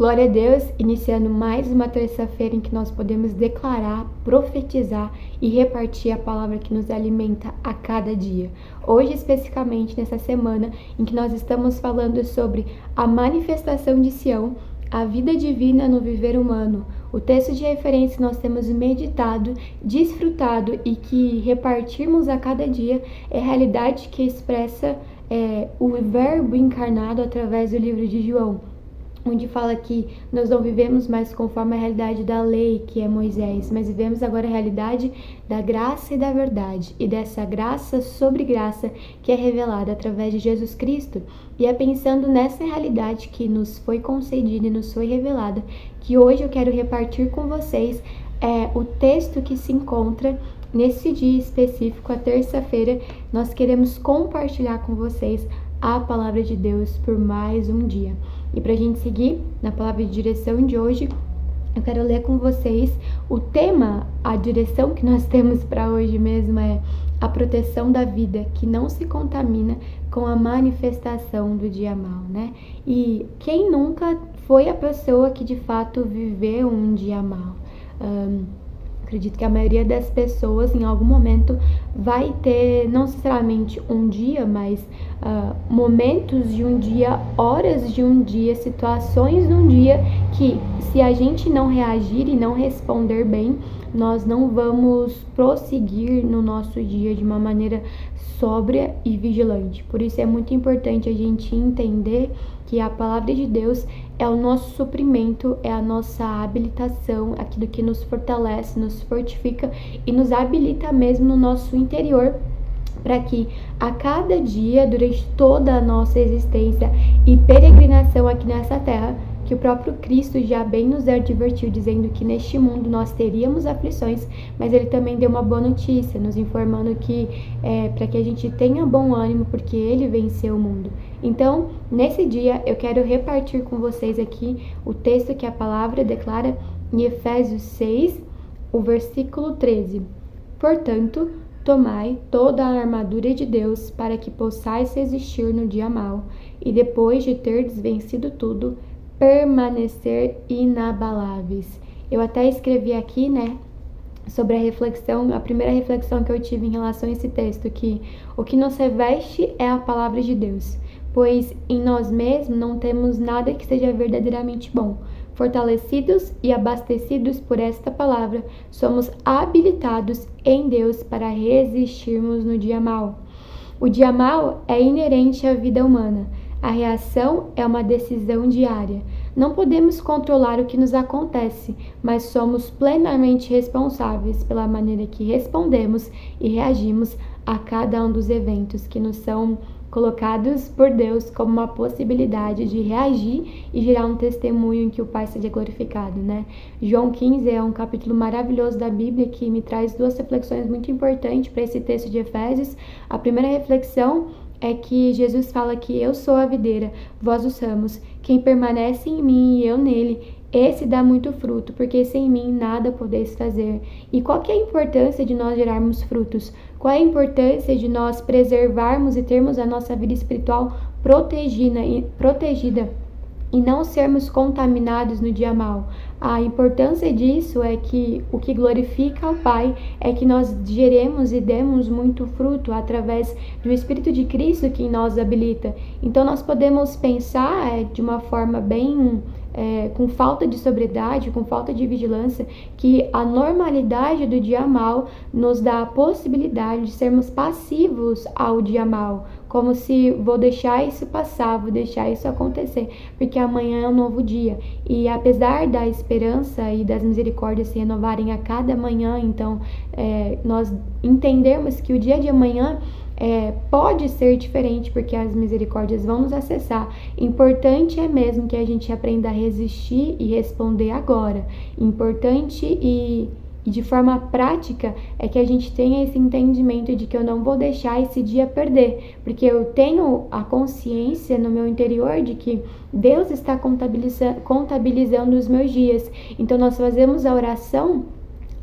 Glória a Deus, iniciando mais uma terça-feira em que nós podemos declarar, profetizar e repartir a palavra que nos alimenta a cada dia. Hoje, especificamente nessa semana em que nós estamos falando sobre a manifestação de Sião, a vida divina no viver humano. O texto de referência que nós temos meditado, desfrutado e que repartirmos a cada dia é a realidade que expressa o verbo encarnado através do livro de João, onde fala que nós não vivemos mais conforme a realidade da lei, que é Moisés, mas vivemos agora a realidade da graça e da verdade, e dessa graça sobre graça que é revelada através de Jesus Cristo. E é pensando nessa realidade que nos foi concedida e nos foi revelada, que hoje eu quero repartir com vocês o texto que se encontra nesse dia específico, a terça-feira. Nós queremos compartilhar com vocês a palavra de Deus por mais um dia. E para a gente seguir na palavra de direção de hoje, eu quero ler com vocês o tema, a direção que nós temos para hoje mesmo é a proteção da vida, que não se contamina com a manifestação do dia mal, né? E quem nunca foi a pessoa que de fato viveu um dia mal? Acredito que a maioria das pessoas em algum momento vai ter, não necessariamente um dia, mas momentos de um dia, horas de um dia, situações de um dia que, se a gente não reagir e não responder bem, nós não vamos prosseguir no nosso dia de uma maneira sóbria e vigilante. Por isso é muito importante a gente entender que a palavra de Deus é o nosso suprimento, é a nossa habilitação, aquilo que nos fortalece, nos fortifica e nos habilita mesmo no nosso interior, para que a cada dia, durante toda a nossa existência e peregrinação aqui nessa terra, que o próprio Cristo já bem nos advertiu, dizendo que neste mundo nós teríamos aflições, mas ele também deu uma boa notícia, nos informando que para que a gente tenha bom ânimo, porque ele venceu o mundo. Então, nesse dia, eu quero repartir com vocês aqui o texto que a palavra declara em Efésios 6, o versículo 13. Portanto, tomai toda a armadura de Deus para que possais resistir no dia mau, e depois de terdes vencido tudo, permanecer inabaláveis. Eu até escrevi aqui, sobre a reflexão, a primeira reflexão que eu tive em relação a esse texto, que o que nos reveste é a palavra de Deus, pois em nós mesmos não temos nada que seja verdadeiramente bom. Fortalecidos e abastecidos por esta palavra, somos habilitados em Deus para resistirmos no dia mau. O dia mau é inerente à vida humana. A reação é uma decisão diária. Não podemos controlar o que nos acontece, mas somos plenamente responsáveis pela maneira que respondemos e reagimos a cada um dos eventos que nos são colocados por Deus como uma possibilidade de reagir e gerar um testemunho em que o Pai seja glorificado, João 15 é um capítulo maravilhoso da Bíblia que me traz duas reflexões muito importantes para esse texto de Efésios. A primeira reflexão é que Jesus fala que eu sou a videira, vós os ramos, quem permanece em mim e eu nele, esse dá muito fruto, porque sem mim nada podeis fazer. E qual que é a importância de nós gerarmos frutos? Qual é a importância de nós preservarmos e termos a nossa vida espiritual protegida e não sermos contaminados no dia mau? A importância disso é que o que glorifica ao Pai é que nós geremos e demos muito fruto através do Espírito de Cristo que em nós habilita. Então nós podemos pensar de uma forma bem com falta de sobriedade, com falta de vigilância, que a normalidade do dia mau nos dá a possibilidade de sermos passivos ao dia mau, como se vou deixar isso passar, vou deixar isso acontecer, porque amanhã é um novo dia. E apesar da esperança e das misericórdias se renovarem a cada manhã, então nós entendermos que o dia de amanhã pode ser diferente, porque as misericórdias vão nos acessar. Importante é mesmo que a gente aprenda a resistir e responder agora. Importante e de forma prática é que a gente tenha esse entendimento de que eu não vou deixar esse dia perder, porque eu tenho a consciência no meu interior de que Deus está contabilizando os meus dias. Então nós fazemos a oração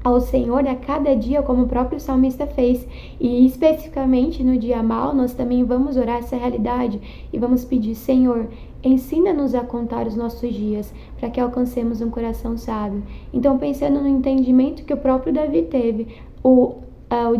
ao Senhor a cada dia, como o próprio salmista fez. E especificamente no dia mal, nós também vamos orar essa realidade e vamos pedir: Senhor, ensina-nos a contar os nossos dias, para que alcancemos um coração sábio. Então, pensando no entendimento que o próprio Davi teve, o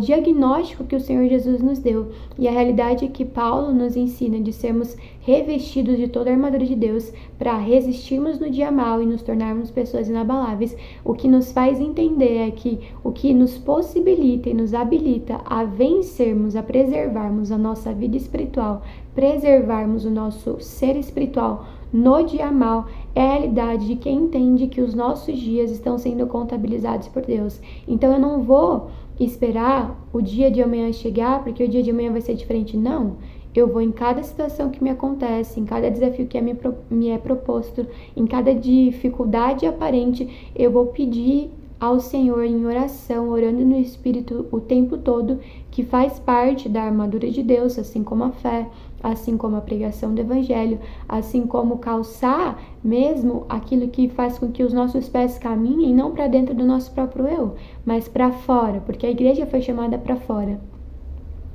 diagnóstico que o Senhor Jesus nos deu e a realidade que Paulo nos ensina de sermos revestidos de toda a armadura de Deus para resistirmos no dia mal e nos tornarmos pessoas inabaláveis, o que nos faz entender é que o que nos possibilita e nos habilita a vencermos, a preservarmos a nossa vida espiritual, preservarmos o nosso ser espiritual no dia mal, é a realidade de quem entende que os nossos dias estão sendo contabilizados por Deus. Então eu não vou esperar o dia de amanhã chegar, porque o dia de amanhã vai ser diferente. Não, eu vou em cada situação que me acontece, em cada desafio que me é proposto, em cada dificuldade aparente, eu vou pedir ao Senhor em oração, orando no Espírito o tempo todo, que faz parte da armadura de Deus, assim como a fé, assim como a pregação do Evangelho, assim como calçar mesmo aquilo que faz com que os nossos pés caminhem não para dentro do nosso próprio eu, mas para fora, porque a igreja foi chamada para fora.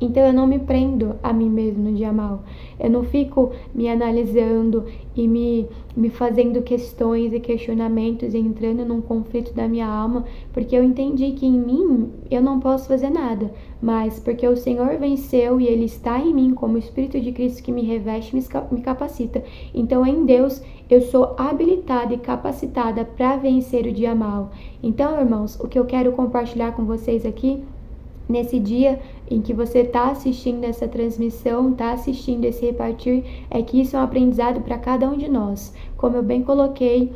Então eu não me prendo a mim mesmo no dia mal. Eu não fico me analisando e me fazendo questões e questionamentos e entrando num conflito da minha alma, porque eu entendi que em mim eu não posso fazer nada, mas porque o Senhor venceu e Ele está em mim como o Espírito de Cristo que me reveste, me capacita. Então em Deus eu sou habilitada e capacitada para vencer o dia mal. Então, irmãos, o que eu quero compartilhar com vocês aqui nesse dia em que você está assistindo essa transmissão, está assistindo esse repartir, é que isso é um aprendizado para cada um de nós. Como eu bem coloquei,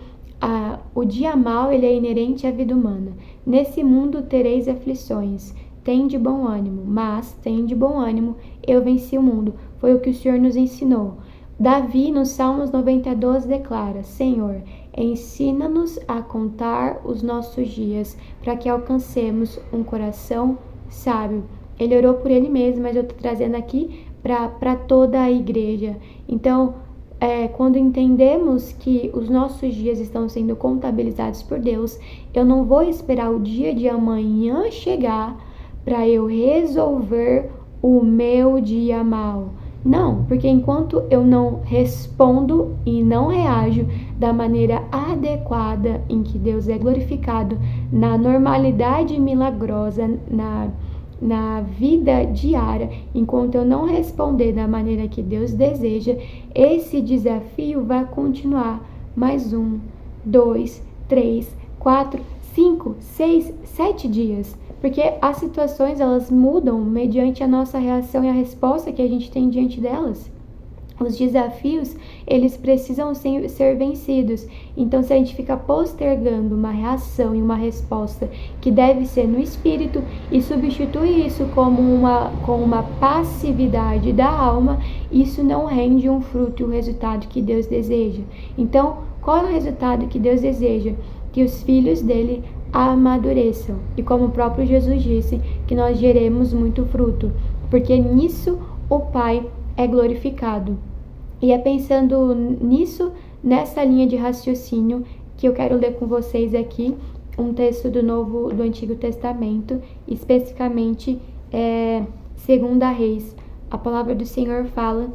o dia mau ele é inerente à vida humana. Nesse mundo tereis aflições. Tem de bom ânimo, mas tem de bom ânimo, eu venci o mundo. Foi o que o Senhor nos ensinou. Davi, no Salmos 92, declara: Senhor, ensina-nos a contar os nossos dias, para que alcancemos um coração sábio. Ele orou por ele mesmo, mas eu estou trazendo aqui para toda a igreja. Então, quando entendemos que os nossos dias estão sendo contabilizados por Deus, eu não vou esperar o dia de amanhã chegar para eu resolver o meu dia mal. Não, porque enquanto eu não respondo e não reajo da maneira adequada em que Deus é glorificado, na normalidade milagrosa, na vida diária, enquanto eu não responder da maneira que Deus deseja, esse desafio vai continuar mais 1, 2, 3, 4, 5, 6, 7 dias. Porque as situações, elas mudam mediante a nossa reação e a resposta que a gente tem diante delas. Os desafios, eles precisam ser vencidos. Então, se a gente fica postergando uma reação e uma resposta que deve ser no espírito e substitui isso com uma passividade da alma, isso não rende um fruto e o resultado que Deus deseja. Então, qual é o resultado que Deus deseja? Que os filhos dele amadureçam. E como o próprio Jesus disse, que nós geremos muito fruto, porque nisso o Pai é glorificado. E é pensando nisso, nessa linha de raciocínio, que eu quero ler com vocês aqui um texto do Antigo Testamento, especificamente 2 Reis. A palavra do Senhor fala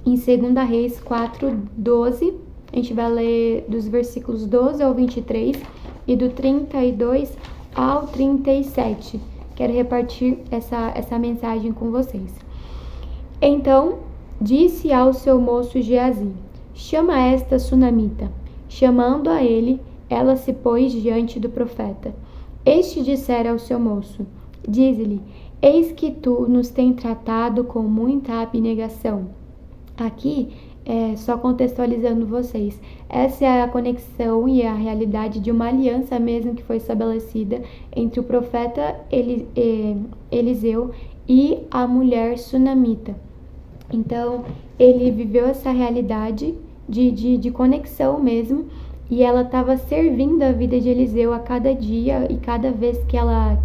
em 2 Reis 4:12. A gente vai ler dos versículos 12 ao 23 e do 32 ao 37. Quero repartir essa mensagem com vocês. Então, disse ao seu moço Geazi: chama esta sunamita. Chamando a ele, ela se pôs diante do profeta. Este dissera ao seu moço: dize-lhe, eis que tu nos tem tratado com muita abnegação. Aqui, só contextualizando vocês, essa é a conexão e a realidade de uma aliança mesmo que foi estabelecida entre o profeta Eliseu e a mulher sunamita. Então, ele viveu essa realidade de conexão mesmo, e ela estava servindo a vida de Eliseu a cada dia e cada vez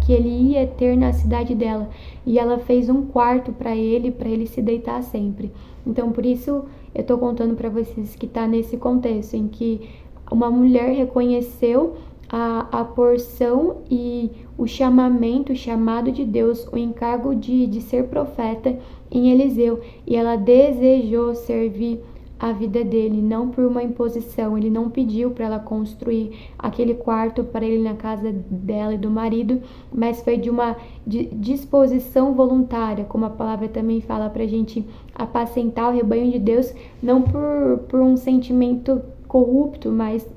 que ele ia ter na cidade dela. E ela fez um quarto para ele se deitar sempre. Então, por isso, eu estou contando para vocês que está nesse contexto em que uma mulher reconheceu a porção e o chamamento, o chamado de Deus, o encargo de ser profeta em Eliseu. E ela desejou servir a vida dele, não por uma imposição. Ele não pediu para ela construir aquele quarto para ele na casa dela e do marido, mas foi de uma disposição voluntária, como a palavra também fala, para a gente apacentar o rebanho de Deus, não por um sentimento corrupto, mas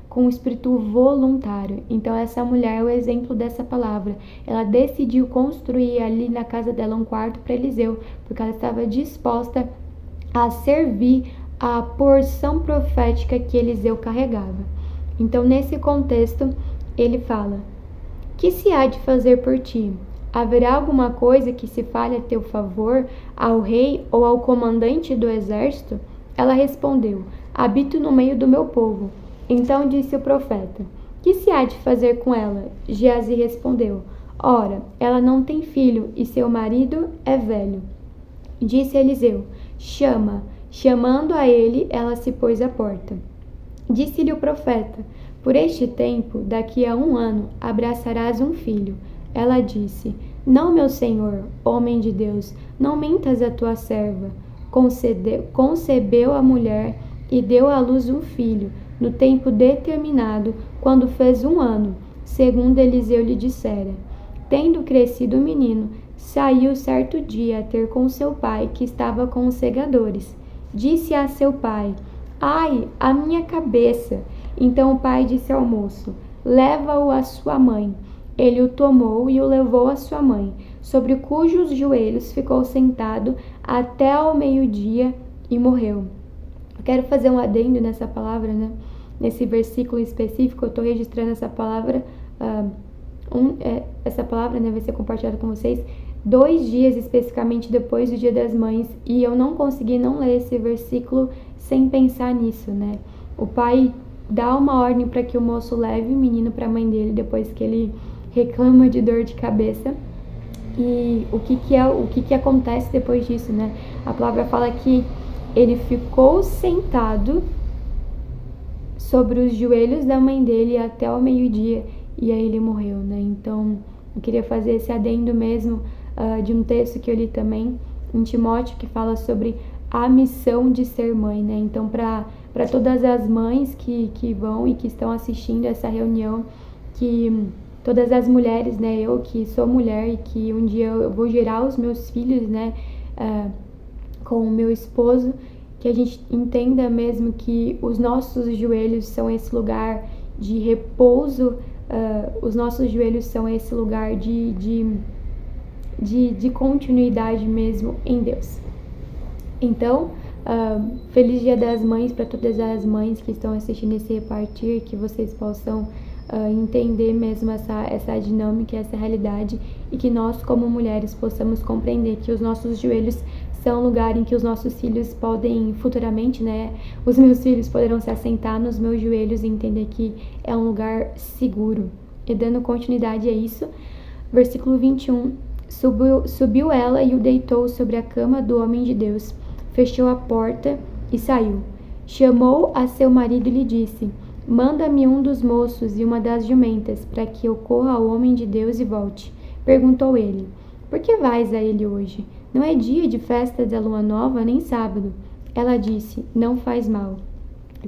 com um espírito voluntário. Então essa mulher é o exemplo dessa palavra. Ela decidiu construir ali na casa dela um quarto para Eliseu, porque ela estava disposta a servir a porção profética que Eliseu carregava. Então nesse contexto ele fala: que se há de fazer por ti? Haverá alguma coisa que se fale a teu favor ao rei ou ao comandante do exército? Ela respondeu: habito no meio do meu povo. Então disse o profeta: que se há de fazer com ela? Geazi respondeu: ora, ela não tem filho e seu marido é velho. Disse Eliseu: chama. Chamando a ele, ela se pôs à porta. Disse-lhe o profeta: por este tempo, daqui a 1 ano, abraçarás um filho. Ela disse: não, meu senhor, homem de Deus, não mintas a tua serva. Concebeu a mulher e deu à luz um filho, no tempo determinado, quando fez 1 ano, segundo Eliseu lhe dissera. Tendo crescido o menino, saiu certo dia a ter com seu pai, que estava com os segadores. Disse a seu pai: ai, a minha cabeça! Então o pai disse ao moço: leva-o à sua mãe. Ele o tomou e o levou à sua mãe, sobre cujos joelhos ficou sentado até ao meio-dia e morreu. Eu quero fazer um adendo nessa palavra, né? Nesse versículo específico, eu estou registrando essa palavra, essa palavra, né, vai ser compartilhada com vocês 2 dias especificamente depois do Dia das Mães, e eu não consegui não ler esse versículo sem pensar nisso, né? O pai dá uma ordem para que o moço leve o menino para a mãe dele depois que ele reclama de dor de cabeça. E o que acontece depois disso, né? A palavra fala que ele ficou sentado sobre os joelhos da mãe dele até o meio-dia e aí ele morreu, né? Então, eu queria fazer esse adendo mesmo de um texto que eu li também em Timóteo, que fala sobre a missão de ser mãe, né? Então, para todas as mães que vão e que estão assistindo essa reunião, que todas as mulheres, né? Eu que sou mulher e que um dia eu vou gerar os meus filhos, né? Com o meu esposo, que a gente entenda mesmo que os nossos joelhos são esse lugar de repouso, os nossos joelhos são esse lugar de continuidade mesmo em Deus. Então, feliz Dia das Mães para todas as mães que estão assistindo esse repartir, que vocês possam entender mesmo essa dinâmica, essa realidade, e que nós como mulheres possamos compreender que os nossos joelhos são um lugar em que os nossos filhos podem futuramente, né, os meus filhos poderão se assentar nos meus joelhos e entender que é um lugar seguro. E dando continuidade a isso, versículo 21, subiu ela e o deitou sobre a cama do homem de Deus, fechou a porta e saiu. Chamou a seu marido e lhe disse: manda-me um dos moços e uma das jumentas, para que eu corra ao homem de Deus e volte. Perguntou ele: por que vais a ele hoje? Não é dia de festa da lua nova, nem sábado. Ela disse: não faz mal.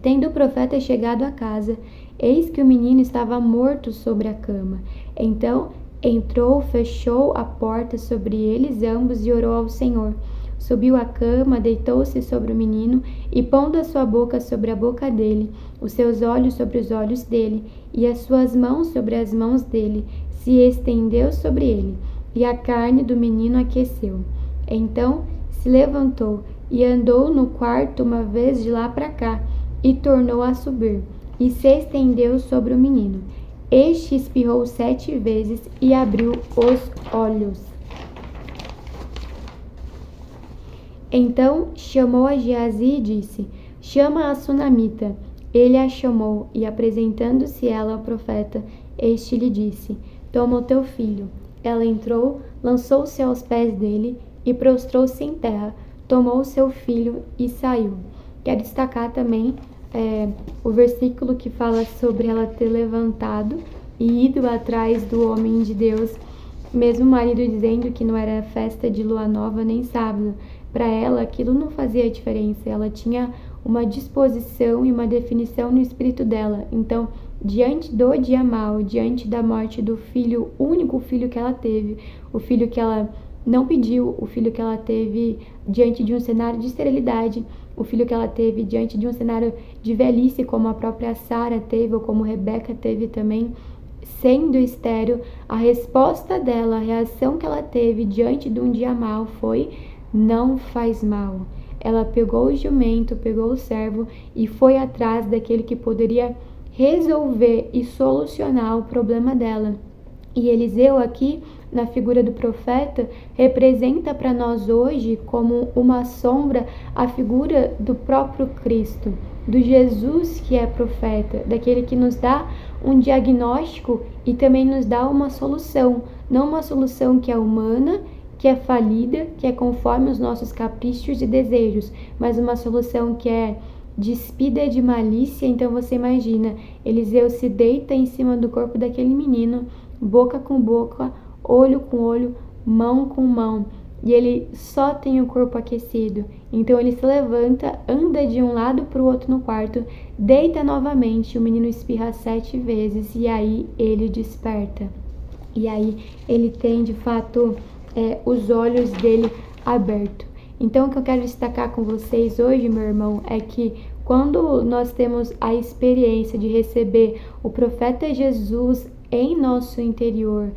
Tendo o profeta chegado à casa, eis que o menino estava morto sobre a cama. Então entrou, fechou a porta sobre eles ambos e orou ao Senhor. Subiu à cama, deitou-se sobre o menino e, pondo a sua boca sobre a boca dele, os seus olhos sobre os olhos dele e as suas mãos sobre as mãos dele, se estendeu sobre ele, e a carne do menino aqueceu. Então se levantou e andou no quarto uma vez de lá para cá, e tornou a subir, e se estendeu sobre o menino. Este espirrou 7 vezes e abriu os olhos. Então chamou a Geazi e disse: chama a sunamita. Ele a chamou, e apresentando-se ela ao profeta, este lhe disse: toma o teu filho. Ela entrou, lançou-se aos pés dele e prostrou-se em terra, tomou o seu filho e saiu. Quero destacar também o versículo que fala sobre ela ter levantado e ido atrás do homem de Deus, mesmo o marido dizendo que não era festa de lua nova nem sábado. Para ela, aquilo não fazia diferença. Ela tinha uma disposição e uma definição no espírito dela. Então, diante do dia mau, diante da morte do filho, o único filho que ela teve, o filho que ela não pediu, o filho que ela teve diante de um cenário de esterilidade, o filho que ela teve diante de um cenário de velhice, como a própria Sara teve, ou como Rebeca teve também, sendo estéril, a resposta dela, a reação que ela teve diante de um dia mau foi: não faz mal. Ela pegou o jumento, pegou o servo e foi atrás daquele que poderia resolver e solucionar o problema dela. E Eliseu aqui, na figura do profeta, representa para nós hoje como uma sombra a figura do próprio Cristo, do Jesus que é profeta, daquele que nos dá um diagnóstico e também nos dá uma solução, não uma solução que é humana, que é falida, que é conforme os nossos caprichos e desejos, mas uma solução que é despida de malícia. Então você imagina, Eliseu se deita em cima do corpo daquele menino, boca com boca, olho com olho, mão com mão, e ele só tem o corpo aquecido. Então ele se levanta, anda de um lado para o outro no quarto, deita novamente, o menino espirra 7 vezes e aí ele desperta. E aí ele tem de fato os olhos dele abertos. Então o que eu quero destacar com vocês hoje, meu irmão, é que quando nós temos a experiência de receber o profeta Jesus em nosso interior,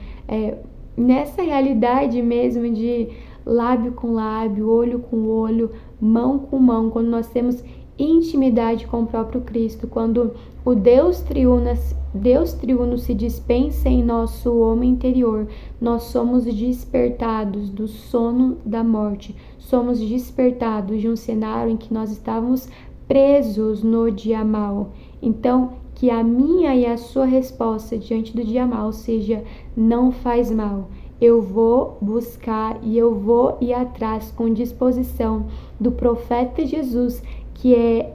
nessa realidade mesmo de lábio com lábio, olho com olho, mão com mão, quando nós temos intimidade com o próprio Cristo, quando o Deus triuno se dispensa em nosso homem interior, nós somos despertados do sono da morte, somos despertados de um cenário em que nós estávamos presos no dia mau. Então, que a minha e a sua resposta diante do dia mau seja: não faz mal. Eu vou buscar e eu vou ir atrás com disposição do profeta Jesus, que é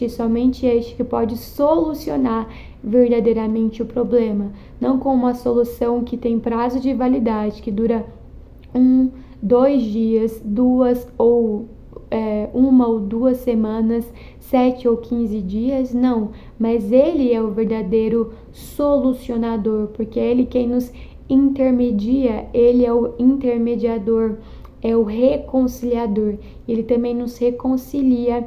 somente este, que pode solucionar verdadeiramente o problema. Não com uma solução que tem prazo de validade, que dura 2 dias, 2 ou 1 ou 2 semanas, 7 ou 15 dias, não. Mas Ele é o verdadeiro solucionador, porque é Ele quem nos intermedia, Ele é o intermediador, é o reconciliador. Ele também nos reconcilia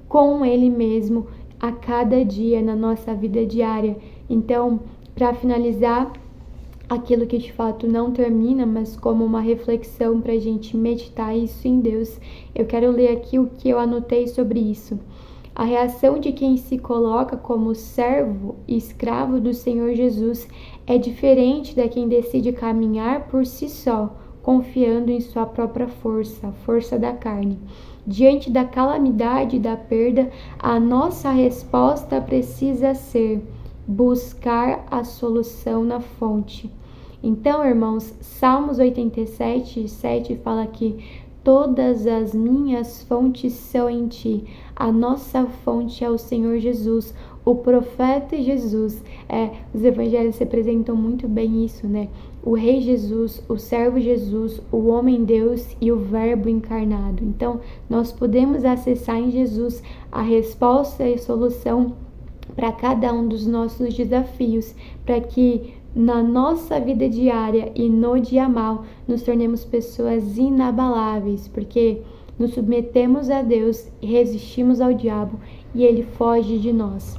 com Ele mesmo a cada dia na nossa vida diária. Então, para finalizar, aquilo que de fato não termina, mas como uma reflexão para a gente meditar isso em Deus, eu quero ler aqui o que eu anotei sobre isso. A reação de quem se coloca como servo e escravo do Senhor Jesus é diferente da quem decide caminhar por si só, confiando em sua própria força, a força da carne. Diante da calamidade e da perda, a nossa resposta precisa ser buscar a solução na fonte. Então, irmãos, Salmos 87:7 fala que todas as minhas fontes são em ti. A nossa fonte é o Senhor Jesus, o profeta Jesus. Os evangelhos representam muito bem isso, né? O Rei Jesus, o servo Jesus, o homem Deus e o verbo encarnado. Então, nós podemos acessar em Jesus a resposta e solução para cada um dos nossos desafios, para que na nossa vida diária e no dia mau nos tornemos pessoas inabaláveis, porque nos submetemos a Deus e resistimos ao diabo e ele foge de nós.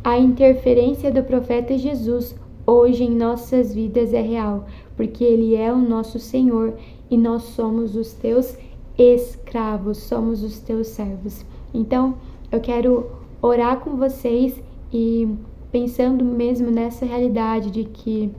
A interferência do profeta Jesus hoje em nossas vidas é real, porque ele é o nosso Senhor e nós somos os teus escravos, somos os teus servos. Então, eu quero orar com vocês e pensando mesmo nessa realidade de que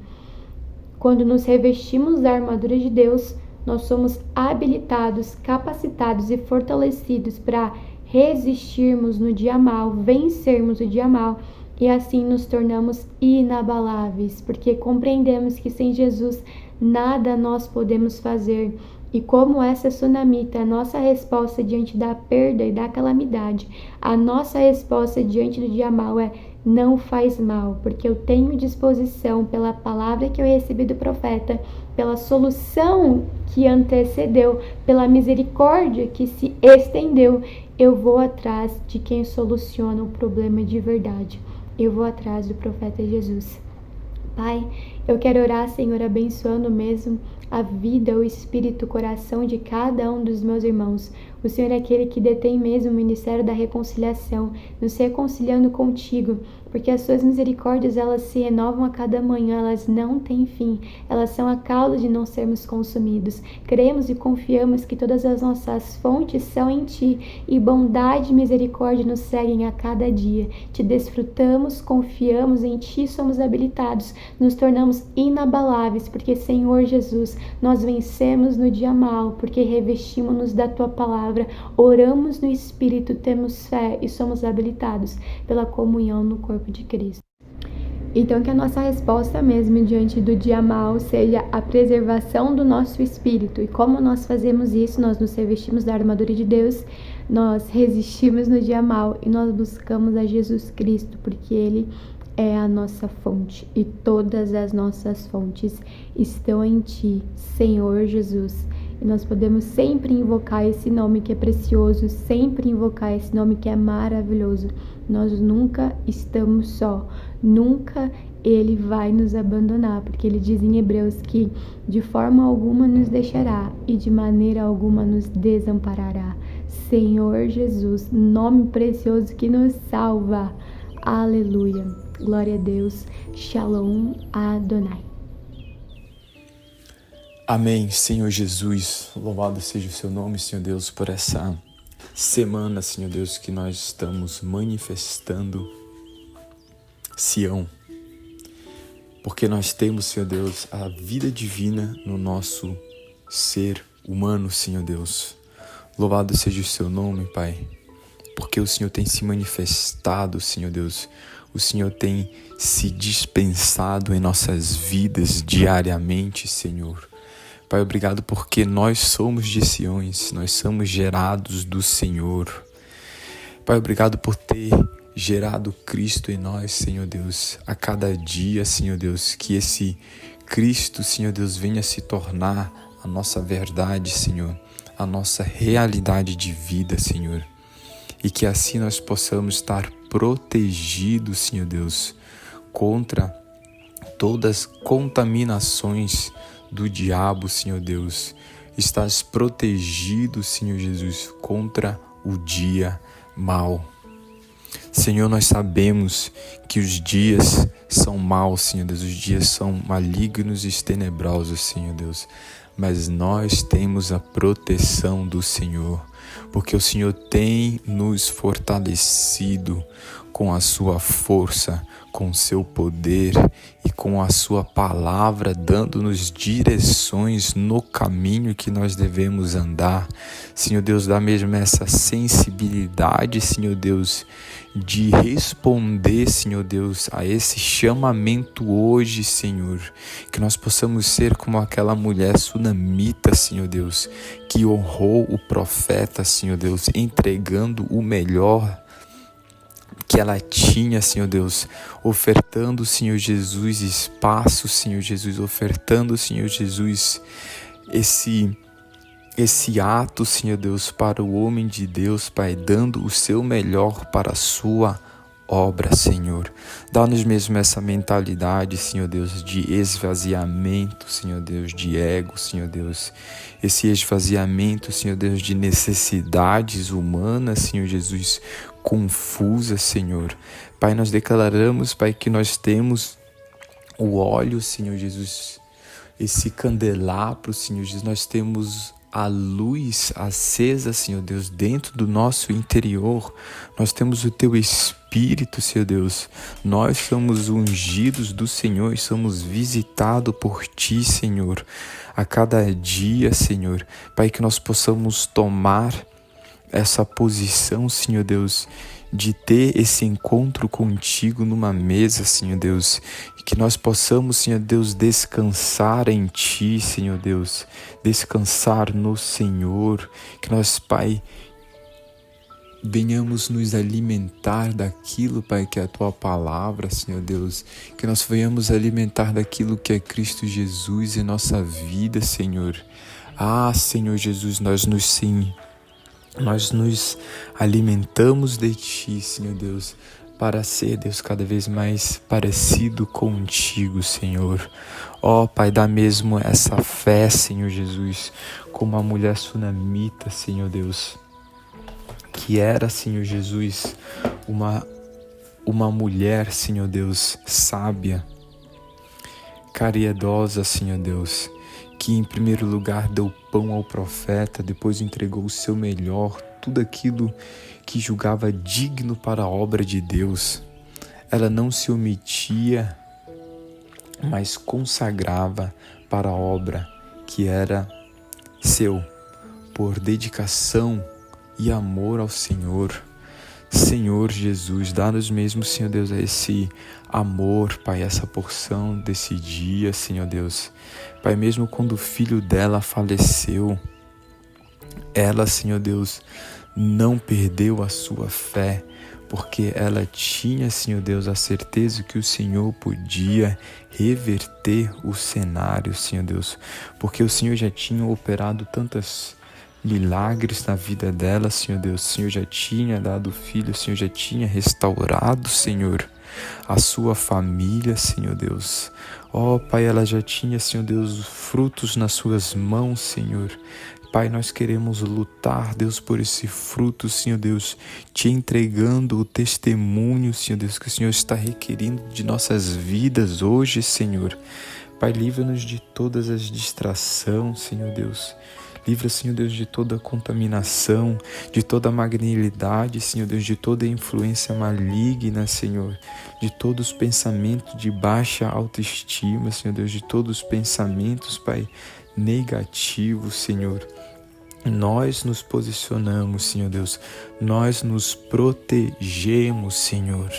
quando nos revestimos da armadura de Deus, nós somos habilitados, capacitados e fortalecidos para resistirmos no dia mau, vencermos o dia mau e assim nos tornamos inabaláveis, porque compreendemos que sem Jesus nada nós podemos fazer E como essa sunamita, a nossa resposta diante da perda e da calamidade, a nossa resposta diante do dia mau é: não faz mal, porque eu tenho disposição pela palavra que eu recebi do profeta, pela solução que antecedeu, pela misericórdia que se estendeu. Eu vou atrás de quem soluciona o problema de verdade. Eu vou atrás do profeta Jesus. Pai, eu quero orar, Senhor, abençoando mesmo a vida, o espírito, o coração de cada um dos meus irmãos. O Senhor é aquele que detém mesmo o ministério da reconciliação, nos reconciliando contigo, porque as suas misericórdias, elas se renovam a cada manhã, elas não têm fim, elas são a causa de não sermos consumidos. Cremos e confiamos que todas as nossas fontes são em Ti, e bondade e misericórdia nos seguem a cada dia. Te desfrutamos, confiamos em Ti, somos habilitados, nos tornamos inabaláveis, porque, Senhor Jesus, nós vencemos no dia mau, porque revestimos-nos da Tua palavra, oramos no Espírito, temos fé e somos habilitados pela comunhão no corpo de Cristo. Então, que a nossa resposta mesmo diante do dia mau seja a preservação do nosso espírito. E como nós fazemos isso? Nós nos revestimos da armadura de Deus, nós resistimos no dia mau e nós buscamos a Jesus Cristo, porque Ele é a nossa fonte e todas as nossas fontes estão em Ti, Senhor Jesus. E nós podemos sempre invocar esse nome que é precioso, sempre invocar esse nome que é maravilhoso. Nós nunca estamos só, nunca Ele vai nos abandonar, porque Ele diz em Hebreus que de forma alguma nos deixará e de maneira alguma nos desamparará. Senhor Jesus, nome precioso que nos salva. Aleluia. Glória a Deus. Shalom Adonai. Amém, Senhor Jesus, louvado seja o seu nome, Senhor Deus, por essa semana, Senhor Deus, que nós estamos manifestando Sião, porque nós temos, Senhor Deus, a vida divina no nosso ser humano, Senhor Deus. Louvado seja o seu nome, Pai, porque o Senhor tem se manifestado, Senhor Deus, o Senhor tem se dispensado em nossas vidas diariamente, Senhor. Pai, obrigado porque nós somos de Siões, nós somos gerados do Senhor. Pai, obrigado por ter gerado Cristo em nós, Senhor Deus, a cada dia, Senhor Deus, que esse Cristo, Senhor Deus, venha se tornar a nossa verdade, Senhor, a nossa realidade de vida, Senhor, e que assim nós possamos estar protegidos, Senhor Deus, contra todas as contaminações do diabo, Senhor Deus. Estás protegido, Senhor Jesus, contra o dia mau. Senhor, nós sabemos que os dias são maus, Senhor Deus, os dias são malignos e tenebrosos, Senhor Deus, mas nós temos a proteção do Senhor, porque o Senhor tem nos fortalecido com a sua força, com o seu poder e com a sua palavra, dando-nos direções no caminho que nós devemos andar. Senhor Deus, dá mesmo essa sensibilidade, Senhor Deus, de responder, Senhor Deus, a esse chamamento hoje, Senhor, que nós possamos ser como aquela mulher sunamita, Senhor Deus, que honrou o profeta, Senhor Deus, entregando o melhor que ela tinha, Senhor Deus, ofertando, Senhor Jesus, espaço, Senhor Jesus, ofertando, Senhor Jesus, esse ato, Senhor Deus, para o homem de Deus, Pai, dando o seu melhor para a sua obra, Senhor. Dá-nos mesmo essa mentalidade, Senhor Deus, de esvaziamento, Senhor Deus, de ego, Senhor Deus. Esse esvaziamento, Senhor Deus, de necessidades humanas, Senhor Jesus, confusas, Senhor. Pai, nós declaramos, Pai, que nós temos o óleo, Senhor Jesus, esse candelabro, Senhor Jesus, nós temos a luz acesa, Senhor Deus, dentro do nosso interior. Nós temos o Teu Espírito, Senhor Deus. Nós somos ungidos do Senhor e somos visitados por Ti, Senhor, a cada dia, Senhor. Pai, que nós possamos tomar essa posição, Senhor Deus, de ter esse encontro contigo numa mesa, Senhor Deus, e que nós possamos, Senhor Deus, descansar em Ti, Senhor Deus, descansar no Senhor, que nós, Pai, venhamos nos alimentar daquilo, Pai, que é a Tua palavra, Senhor Deus, que nós venhamos alimentar daquilo que é Cristo Jesus em nossa vida, Senhor. Senhor Jesus, nós nos alimentamos de Ti, Senhor Deus, para ser, Deus, cada vez mais parecido contigo, Senhor. Pai, dá mesmo essa fé, Senhor Jesus, como a mulher sunamita, Senhor Deus, que era, Senhor Jesus, uma mulher, Senhor Deus, sábia, caridosa, Senhor Deus, que em primeiro lugar deu pão ao profeta, depois entregou o seu melhor, tudo aquilo que julgava digno para a obra de Deus. Ela não se omitia, mas consagrava para a obra que era seu, por dedicação e amor ao Senhor. Senhor Jesus, dá-nos mesmo, Senhor Deus, esse amor, Pai, essa porção desse dia, Senhor Deus. Pai, mesmo quando o filho dela faleceu, ela, Senhor Deus, não perdeu a sua fé, porque ela tinha, Senhor Deus, a certeza que o Senhor podia reverter o cenário, Senhor Deus, porque o Senhor já tinha operado tantas milagres na vida dela, Senhor Deus. O Senhor já tinha dado filho, o Senhor já tinha restaurado, Senhor, a sua família, Senhor Deus. Pai, ela já tinha, Senhor Deus, frutos nas suas mãos, Senhor. Pai, nós queremos lutar, Deus, por esse fruto, Senhor Deus, te entregando o testemunho, Senhor Deus, que o Senhor está requerindo de nossas vidas hoje, Senhor. Pai, livra-nos de todas as distrações, Senhor Deus. Livra, Senhor Deus, de toda contaminação, de toda magnilidade, Senhor Deus, de toda influência maligna, Senhor, de todos os pensamentos de baixa autoestima, Senhor Deus, de todos os pensamentos, Pai, negativos, Senhor. Nós nos posicionamos, Senhor Deus, nós nos protegemos, Senhor.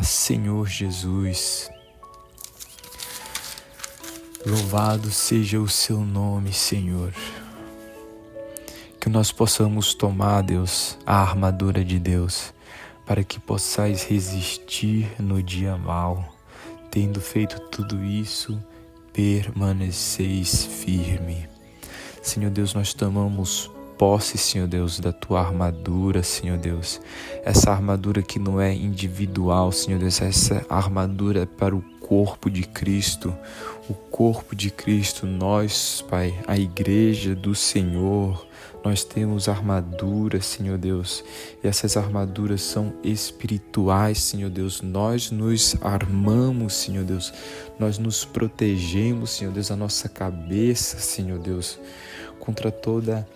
Senhor Jesus, louvado seja o seu nome, Senhor. Que nós possamos tomar, Deus, a armadura de Deus, para que possais resistir no dia mau. Tendo feito tudo isso, permaneceis firme. Senhor Deus, nós tomamos posse, Senhor Deus, da tua armadura, Senhor Deus. Essa armadura que não é individual, Senhor Deus, essa armadura é para o corpo de Cristo. O corpo de Cristo, nós, Pai, a igreja do Senhor, nós temos armaduras, Senhor Deus, e essas armaduras são espirituais, Senhor Deus. Nós nos armamos, Senhor Deus, nós nos protegemos, Senhor Deus, a nossa cabeça, Senhor Deus, contra toda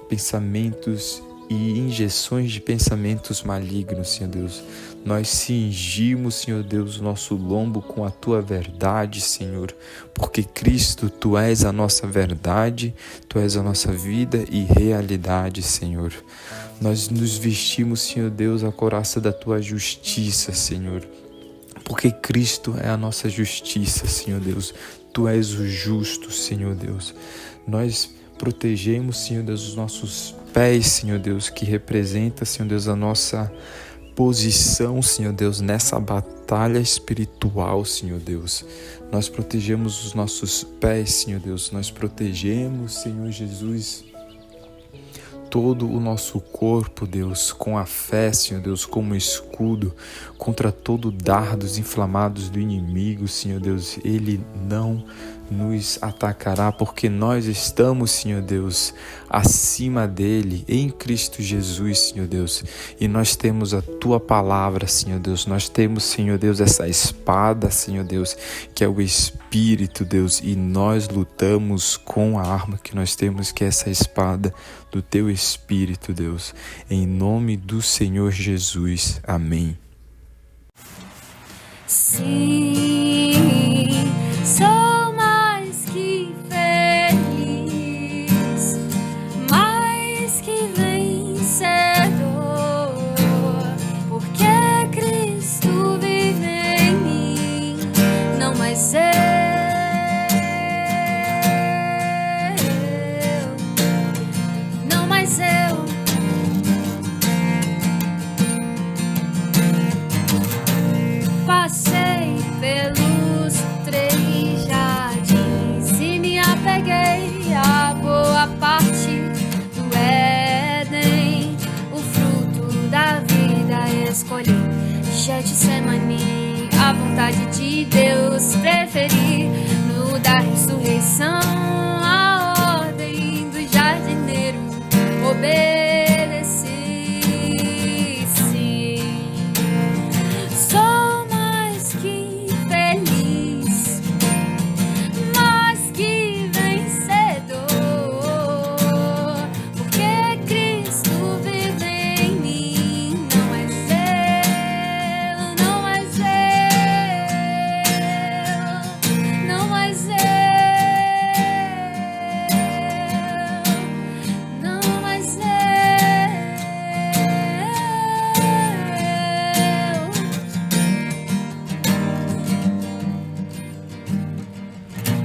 pensamentos e injeções de pensamentos malignos, Senhor Deus. Nós cingimos, Senhor Deus, o nosso lombo com a Tua verdade, Senhor, porque Cristo, Tu és a nossa verdade, Tu és a nossa vida e realidade, Senhor. Nós nos vestimos, Senhor Deus, a couraça da Tua justiça, Senhor, porque Cristo é a nossa justiça, Senhor Deus. Tu és o justo, Senhor Deus. Nós protegemos, Senhor Deus, os nossos pés, Senhor Deus, que representa, Senhor Deus, a nossa posição, Senhor Deus, nessa batalha espiritual, Senhor Deus. Nós protegemos os nossos pés, Senhor Deus. Nós protegemos, Senhor Jesus, todo o nosso corpo, Deus, com a fé, Senhor Deus, como escudo contra todo dardos inflamados do inimigo, Senhor Deus. Ele não nos atacará, porque nós estamos, Senhor Deus, acima dele, em Cristo Jesus, Senhor Deus, e nós temos a Tua palavra, Senhor Deus. Nós temos, Senhor Deus, essa espada, Senhor Deus, que é o Espírito, Deus, e nós lutamos com a arma que nós temos, que é essa espada do Teu Espírito, Deus, em nome do Senhor Jesus. Amém. Sim, sou mais que feliz, mais que vencedor. escolher Getsemane, a vontade de Deus preferir. No da ressurreição, a ordem do jardineiro obedeci. Sim, sou mais que feliz, mais que vencedor, porque Cristo vive em mim. Não és eu, não és eu, não és eu, não és eu.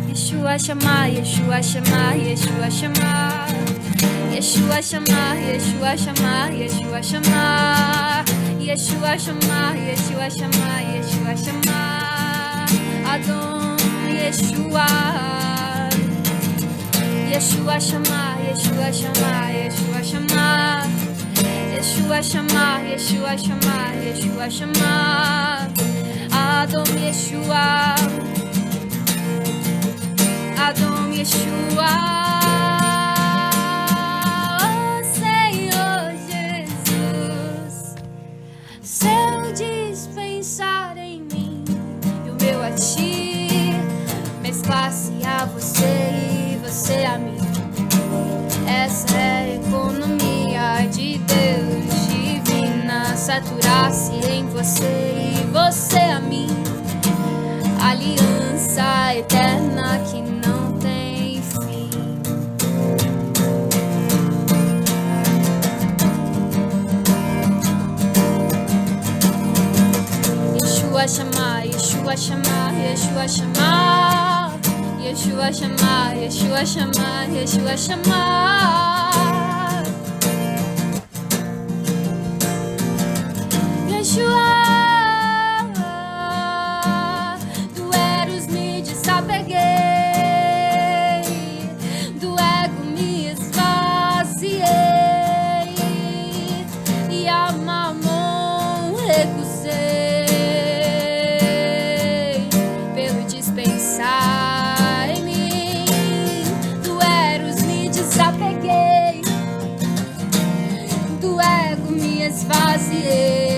Yeshua chamar, Yeshua chamar, Yeshua chamar, Yeshua chamar, Yeshua chamar, Yeshua chamar, Yeshua chamar, Yeshua chamar, Yeshua chamar, Adon Yeshua, Yeshua chamar, Yeshua chamar, Yeshua chamar, Yeshua chamar, Yeshua chamar, Yeshua chamar, Adon Yeshua, Adon Yeshua. Oh, Senhor Jesus, se eu dispensar em mim e o meu a ti, mesclar-se a você e você a mim, essa é a economia de Deus divina, saturar-se em você e você a mim, aliança eterna que não tem fim. Yeshua chamar, Yeshua chamar, Yeshua chamar, Yeshua chamar, Yeshua chamar, Yeshua chamar, Yeshua. Do Eros me desapeguei, do ego me esvaziei e a mamon recusei. Pelo dispensar em mim, do Eros me desapeguei, do ego me esvaziei.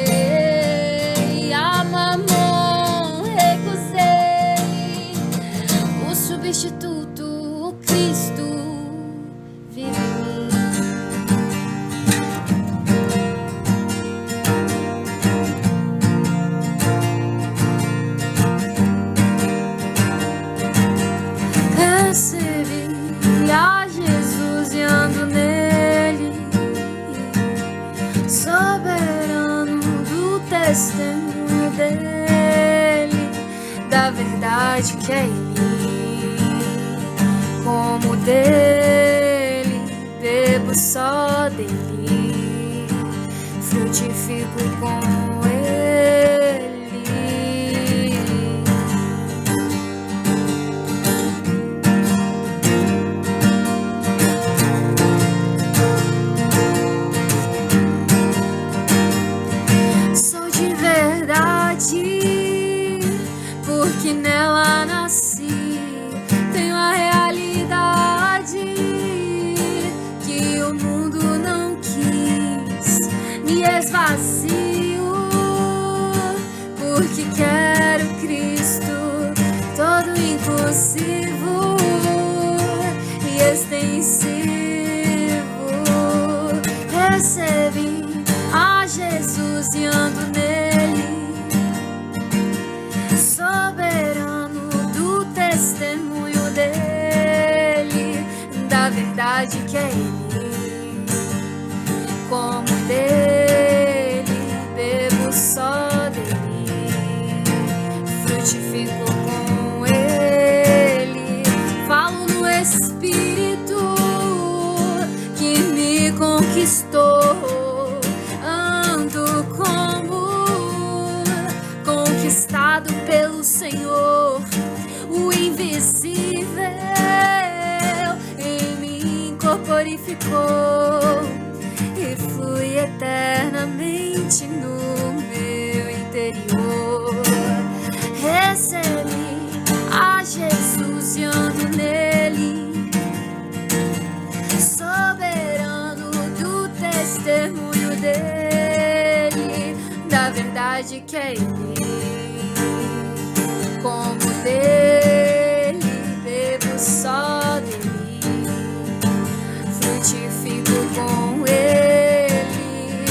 Substituto, o Cristo vive em mim. Recebi a Jesus e ando nele, soberano do testemunho dele, da verdade que é ele. Como dele, bebo só dele, frutifico com ele. Sou de verdade, porque nela nasci. Tenho a realidade que o mundo não quis. Me esvazio porque quero Cristo, todo inclusivo e extensivo. Recebi a Jesus e ando nele, soberano do testemunho dele, da verdade que é ele. Como dele, bebo só dele, frutifico com ele. Falo no Espírito que me conquistou, ando como conquistado pelo Senhor, o invisível em mim corporificou e fui eternamente no meu testemunho dele, da verdade que é ele. Como dele, bebo só dele, frutifico com ele.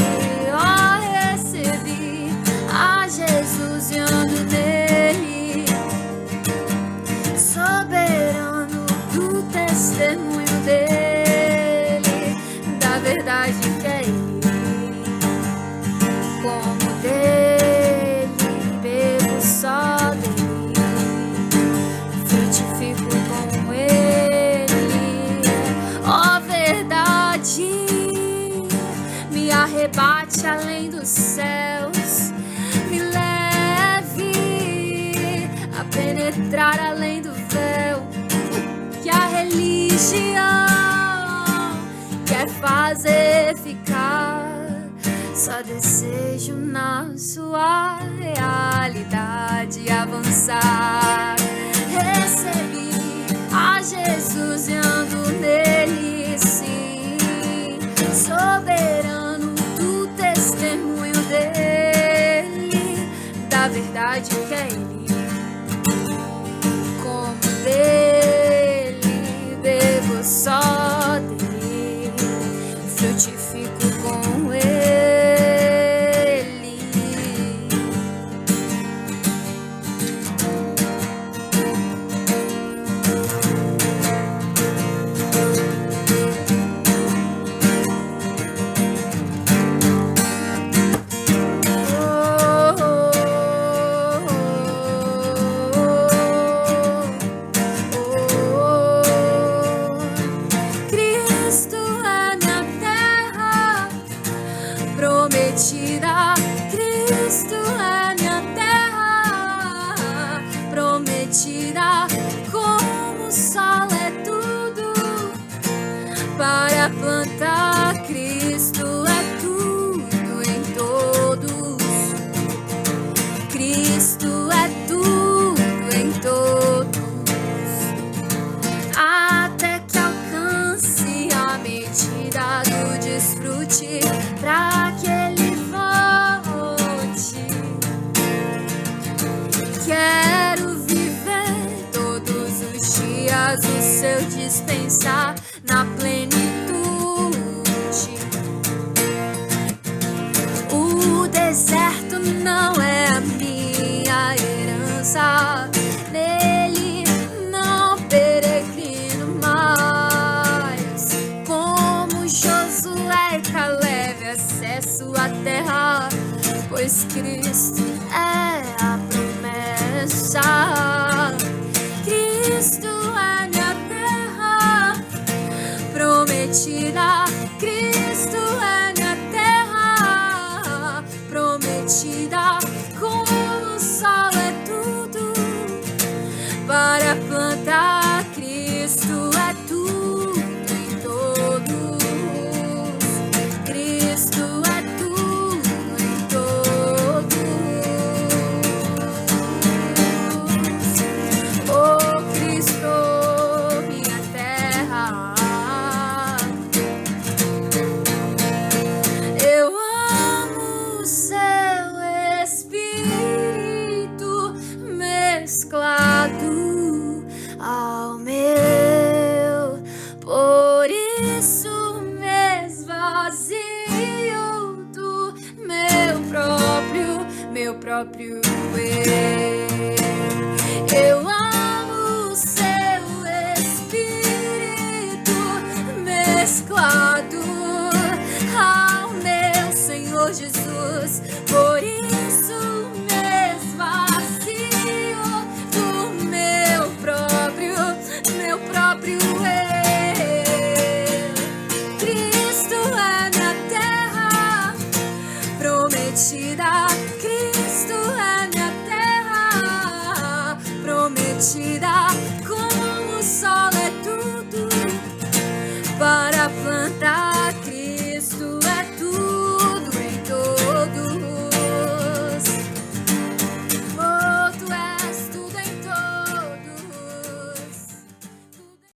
Ó, recebi a Jesus e ando nele, soberano do testemunho dele, da verdade que é ele. Como dele, bebo só dele, frutifico com ele. Ó, verdade, me arrebate além dos céus, me leve a penetrar além do véu que a religião quer fazer ficar. Só desejo na sua realidade avançar. Recebi a Jesus e ando nele, sim, soberano do testemunho dele, da verdade que é ele. Como dele, bebo só dele, frutifico com ele. Cristo é minha terra prometida, Cristo é minha terra prometida. Como o sol é tudo para plantar, Cristo é tudo em todos, Cristo é tudo em todos, até que alcance a medida do desfrute, pra que ele volte. Quero viver todos os dias o seu dispensar na plenitude. O deserto não é a minha herança, nele não peregrino mais. Como Josué e Caleb acesso à terra, pois Cristo é a promessa. Cristo é minha terra prometida, Cristo é minha terra prometida. Como o sol é tudo para plantar, Cristo é tudo em todos, Cristo é tudo em todos. Oh, Cristo, minha terra, eu amo o seu Espírito mesclado ao meu, por isso me esvazio do meu próprio eu. Eu amo o seu Espírito mesclado ao meu Senhor Jesus, por isso